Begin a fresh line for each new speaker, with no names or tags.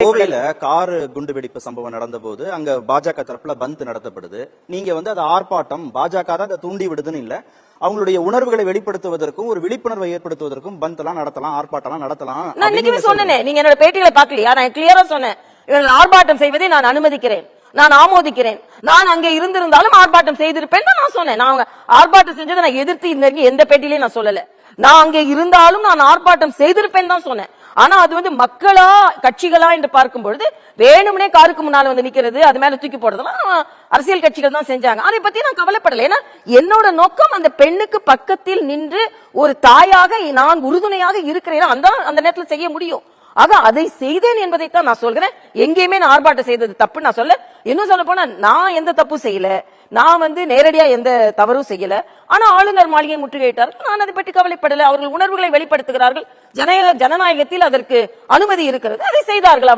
கோவையில car குண்டு வெடிப்பு சம்பவம் நடந்த போது அங்க பாஜக தரப்புல பந்த் நடத்தப்படுது. நீங்க அது ஆர்ப்பாட்டம் பாஜக தான் அதை தூண்டி விடுதுன்னு இல்ல, அவங்களுடைய உணர்வுகளை வெளிப்படுத்துவதற்கும் ஒரு விழிப்புணர்வை ஏற்படுத்துவதற்கும் பந்த் எல்லாம் நடத்தலாம், ஆர்ப்பாட்டம் நடத்தலாம்.
நான் இன்னைக்குமே சொன்னேன், நீங்க என்னோட பேட்டிகளை பாக்கலையா? நான் கிளியரா சொன்னேன், இவர்கள் ஆர்ப்பாட்டம் செய்வதை நான் அனுமதிக்கிறேன், நான் ஆமோதிக்கிறேன். நான் அங்கே இருந்திருந்தாலும் ஆர்ப்பாட்டம் செய்திருப்பேன் நான் சொன்னேன். நான் ஆர்ப்பாட்டம் செஞ்சதை நான் எதிர்த்து எந்த பேட்டிலையும் நான் சொல்லல. நான் அங்கே இருந்தாலும் நான் ஆர்ப்பாட்டம் செய்திருப்பேன் தான் சொன்னேன். ஆனா அது மக்களா கட்சிகளா என்று பார்க்கும் பொழுது வேணும்னே காருக்கு முன்னால நிக்கிறது, அது மேல தூக்கி போடுறதெல்லாம் அரசியல் கட்சிகள் தான் செஞ்சாங்க. அதை பத்தி நான் கவலைப்படல. ஏன்னா என்னோட நோக்கம் அந்த பெண்ணுக்கு பக்கத்தில் நின்று ஒரு தாயாக நான் உறுதுணையாக இருக்கிறேன், அந்த நேரத்தில் செய்ய முடியும். ஆக அதை செய்தேன் என்பதைத்தான் நான் சொல்கிறேன். எங்கேயுமே நான் ஆர்ப்பாட்டம் செய்தது தப்பு நான் சொல்ல. இன்னும் சொல்ல போனா நான் எந்த தப்பு செய்யல, நான் நேரடியா எந்த தவறும் செய்யல. ஆனா ஆளுநர் மாளிகை முற்றுகையிட்டார், நான் அதை பற்றி கவலைப்படல. அவர்கள் உணர்வுகளை வெளிப்படுத்துகிறார்கள், ஜனநாயகத்தில் அதற்கு அனுமதி இருக்கிறது, அதை செய்தார்கள்.